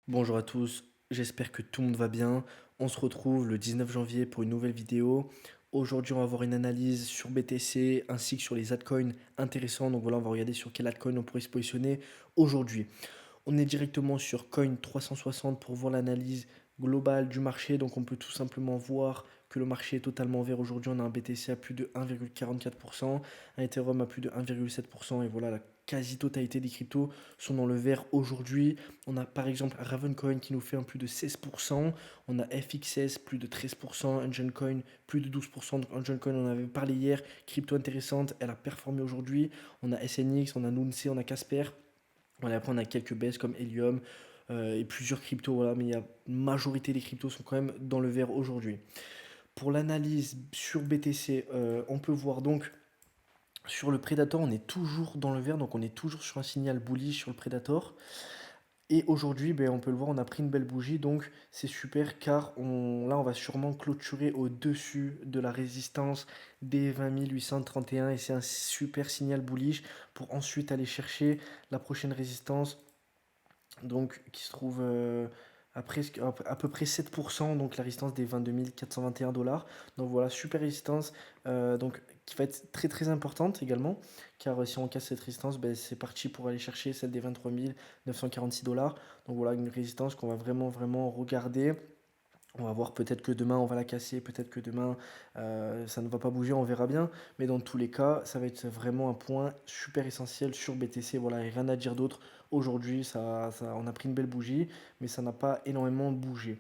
Bonjour à tous, j'espère que tout le monde va bien. On se retrouve le 19 janvier pour une nouvelle vidéo. Aujourd'hui, on va avoir une analyse sur BTC ainsi que sur les altcoins intéressants. Donc voilà, on va regarder sur quel altcoin on pourrait se positionner aujourd'hui. On est directement sur Coin 360 pour voir l'analyse globale du marché. Donc on peut tout simplement voir que le marché est totalement vert aujourd'hui. On a un BTC à plus de 1,44%, un Ethereum à plus de 1,7%. Et voilà, la quasi-totalité des cryptos sont dans le vert aujourd'hui. On a par exemple Ravencoin qui nous fait un plus de 16%. On a FXS plus de 13%. Enjoincoin plus de 12%. Donc Enjoincoin, on en avait parlé hier. Crypto intéressante, elle a performé aujourd'hui. On a SNX, on a Nunce, on a Casper. Voilà, après, on a quelques baisses comme Helium et plusieurs cryptos, voilà, mais la majorité des cryptos sont quand même dans le vert aujourd'hui. Pour l'analyse sur BTC, on peut voir donc sur le Predator, on est toujours dans le vert, donc on est toujours sur un signal bullish sur le Predator. Et aujourd'hui, ben, on peut le voir, on a pris une belle bougie, donc c'est super car là, on va sûrement clôturer au-dessus de la résistance des 20 831 et c'est un super signal bullish pour ensuite aller chercher la prochaine résistance donc qui se trouve à peu près 7%, donc la résistance des 22 421 dollars. Donc voilà, super résistance, donc qui va être très très importante également, car si on casse cette résistance, ben, c'est parti pour aller chercher celle des 23 946 dollars. Donc voilà, une résistance qu'on va vraiment vraiment regarder. On va voir, peut-être que demain on va la casser, peut-être que demain ça ne va pas bouger, on verra bien. Mais dans tous les cas, ça va être vraiment un point super essentiel sur BTC. Voilà, et rien à dire d'autre. Aujourd'hui, on a pris une belle bougie, mais ça n'a pas énormément bougé.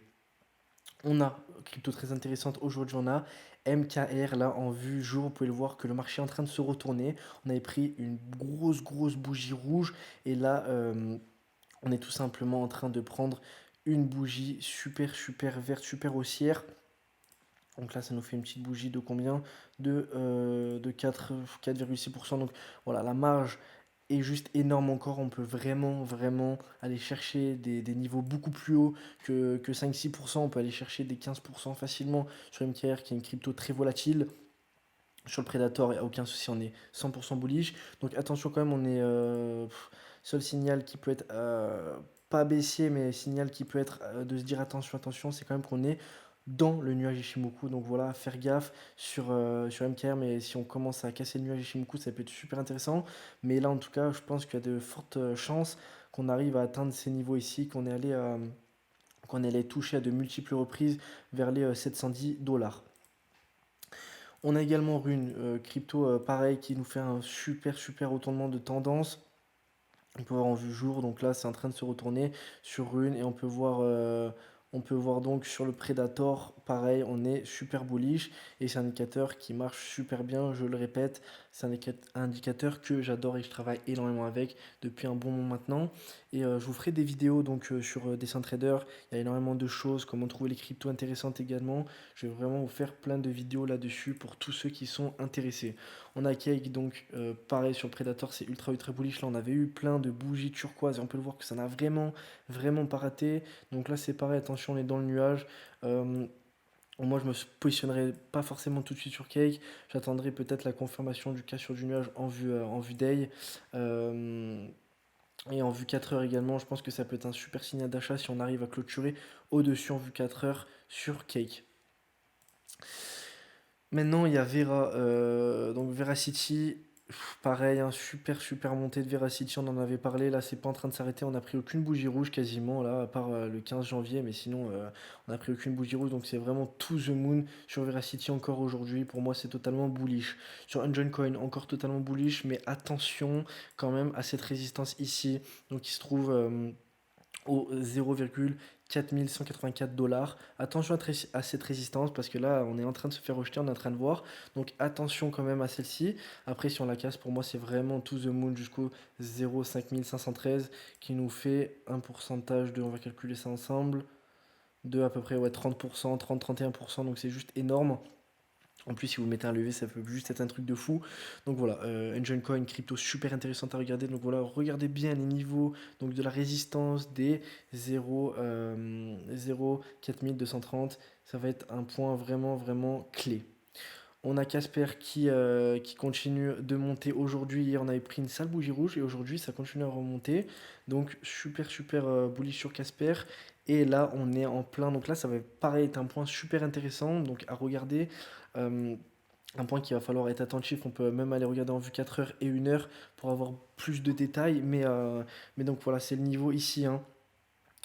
On a, crypto très intéressante, aujourd'hui on a MKR, là en vue jour, vous pouvez le voir que le marché est en train de se retourner. On avait pris une grosse bougie rouge, et là on est tout simplement en train de prendre une bougie super verte, super haussière. Donc là, ça nous fait une petite bougie de combien? De 4,6%. Donc voilà, la marge est juste énorme encore. On peut vraiment aller chercher des niveaux beaucoup plus hauts que 5-6%. On peut aller chercher des 15% facilement sur MKR, qui est une crypto très volatile. Sur le Predator, il n'y a aucun souci, on est 100% bullish. Donc attention quand même, on est seul signal qui peut être pas baissier, mais signal qui peut être de se dire attention, c'est quand même qu'on est dans le nuage Ishimoku. Donc voilà, faire gaffe sur MKR, mais si on commence à casser le nuage Ishimoku, ça peut être super intéressant. Mais là, en tout cas, je pense qu'il y a de fortes chances qu'on arrive à atteindre ces niveaux ici, qu'on est allé toucher à de multiples reprises vers les 710 dollars. On a également Rune, crypto pareil, qui nous fait un super retournement de tendance. On peut voir en vue jour, donc là c'est en train de se retourner sur Rune, et on peut voir donc sur le Predator, pareil, on est super bullish et c'est un indicateur qui marche super bien, je le répète, c'est un indicateur que j'adore et que je travaille énormément avec depuis un bon moment maintenant. Et je vous ferai des vidéos donc sur Decentrader, il y a énormément de choses, comment trouver les cryptos intéressantes également. Je vais vraiment vous faire plein de vidéos là-dessus pour tous ceux qui sont intéressés. On a Cake, donc pareil sur le Predator, c'est ultra bullish. Là, on avait eu plein de bougies turquoise et on peut le voir que ça n'a vraiment pas raté. Donc là, c'est pareil, attention, on est dans le nuage. Moi, je me positionnerai pas forcément tout de suite sur Cake. J'attendrai peut-être la confirmation du cas sur du nuage en vue day. Et en vue 4 heures également, je pense que ça peut être un super signal d'achat si on arrive à clôturer au-dessus en vue 4 heures sur Cake. Maintenant, il y a Vera, donc Veracity, pareil, un super montée de Veracity, on en avait parlé, là c'est pas en train de s'arrêter, on n'a pris aucune bougie rouge quasiment, là, à part le 15 janvier, mais sinon on n'a pris aucune bougie rouge, donc c'est vraiment to the moon sur Veracity encore aujourd'hui, pour moi c'est totalement bullish. Sur Unjoin Coin, encore totalement bullish, mais attention quand même à cette résistance ici, donc il se trouve au 0,4184 dollars. Attention à cette résistance parce que là on est en train de se faire rejeter, on est en train de voir. Donc attention quand même à celle-ci. Après si on la casse, pour moi c'est vraiment to the moon jusqu'au 0,5513 qui nous fait un pourcentage de, on va calculer ça ensemble, de à peu près ouais, 30%, 30-31%. Donc c'est juste énorme. En plus, si vous mettez un levier, ça peut juste être un truc de fou. Donc voilà, Engine Coin, crypto super intéressante à regarder. Donc voilà, regardez bien les niveaux donc de la résistance des 0, 4230. Ça va être un point vraiment clé. On a Casper qui continue de monter aujourd'hui. Hier, on avait pris une sale bougie rouge et aujourd'hui, ça continue à remonter. Donc, super, super bullish sur Casper. Et là, on est en plein. Donc là, ça va pareil être un point super intéressant. Donc, à regarder. Euh, un point qu'il va falloir être attentif. On peut même aller regarder en vue 4 heures et 1 heure pour avoir plus de détails. Mais donc, voilà, c'est le niveau ici, hein.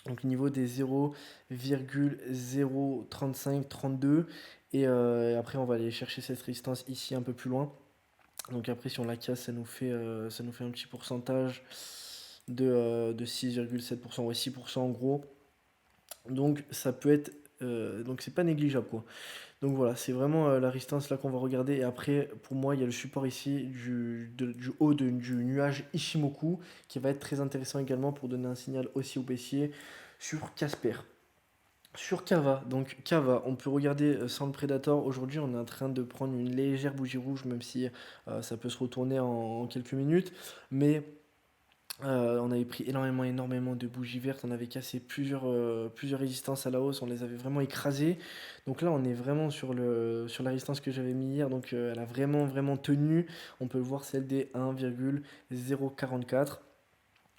Donc niveau des 0,03532 et après on va aller chercher cette résistance ici un peu plus loin. Donc après si on la casse ça nous fait un petit pourcentage de 6,7%, ouais 6% en gros. Donc ça peut être donc c'est pas négligeable quoi. Donc voilà, c'est vraiment la résistance là qu'on va regarder. Et après, pour moi, il y a le support ici du haut du nuage Ishimoku qui va être très intéressant également pour donner un signal aussi au baissier sur Casper. Sur Kava, donc Kava, on peut regarder sans le Predator. Aujourd'hui, on est en train de prendre une légère bougie rouge, même si ça peut se retourner en quelques minutes. Mais on avait pris énormément de bougies vertes. On avait cassé plusieurs résistances à la hausse. On les avait vraiment écrasées. Donc là, on est vraiment sur la résistance que j'avais mis hier. Donc elle a vraiment tenu. On peut voir celle des 1,044.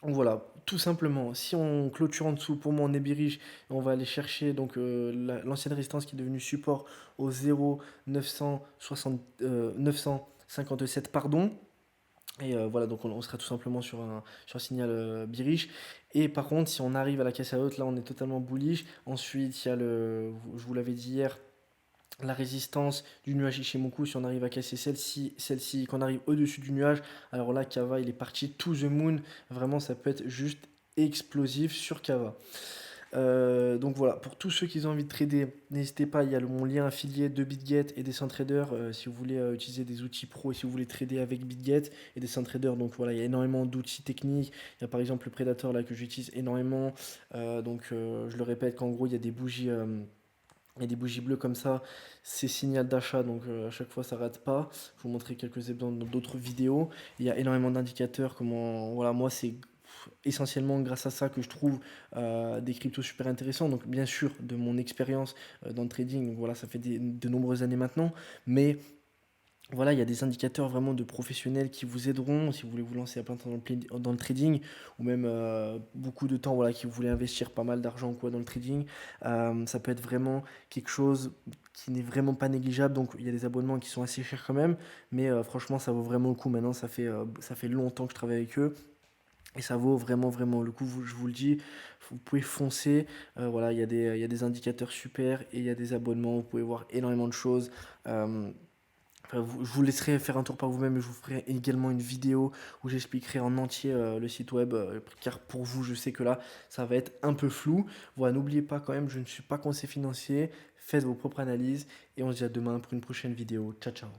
Donc voilà, tout simplement, si on clôture en dessous, pour moi on est bearish, on va aller chercher donc l'ancienne résistance qui est devenue support au 0,957 pardon. Et voilà, donc on sera tout simplement sur un signal bearish. Et par contre, si on arrive à la caisse à haute, là on est totalement bullish. Ensuite, il y a je vous l'avais dit hier, la résistance du nuage Ishimoku, si on arrive à casser celle-ci, qu'on arrive au-dessus du nuage, alors là, Kava, il est parti to the moon. Vraiment, ça peut être juste explosif sur Kava. Donc voilà, pour tous ceux qui ont envie de trader, n'hésitez pas, il y a mon lien affilié de BitGet et des SunTrader si vous voulez utiliser des outils pro et si vous voulez trader avec BitGet et des SunTrader. Donc voilà, il y a énormément d'outils techniques. Il y a par exemple le Predator là que j'utilise énormément. Je le répète qu'en gros, il y a des bougies bleues comme ça, c'est signal d'achat, donc à chaque fois ça rate pas. Je vais vous montrer quelques exemples dans d'autres vidéos. Il y a énormément d'indicateurs, voilà, moi c'est essentiellement grâce à ça que je trouve des cryptos super intéressants. Donc bien sûr, de mon expérience dans le trading, donc voilà, ça fait de nombreuses années maintenant, mais voilà, il y a des indicateurs vraiment de professionnels qui vous aideront si vous voulez vous lancer à plein temps dans le trading ou même beaucoup de temps, voilà, qui vous voulez investir pas mal d'argent ou quoi dans le trading. Ça peut être vraiment quelque chose qui n'est vraiment pas négligeable. Donc il y a des abonnements qui sont assez chers quand même, mais franchement ça vaut vraiment le coup. Maintenant ça fait longtemps que je travaille avec eux. Et ça vaut vraiment le coup, je vous le dis, vous pouvez foncer. Voilà, il y a des indicateurs super et il y a des abonnements, vous pouvez voir énormément de choses. Euh, Enfin, je vous laisserai faire un tour par vous-même et je vous ferai également une vidéo où j'expliquerai en entier le site web, car pour vous, je sais que là, ça va être un peu flou. Voilà, n'oubliez pas quand même, je ne suis pas conseiller financier, faites vos propres analyses et on se dit à demain pour une prochaine vidéo. Ciao, ciao.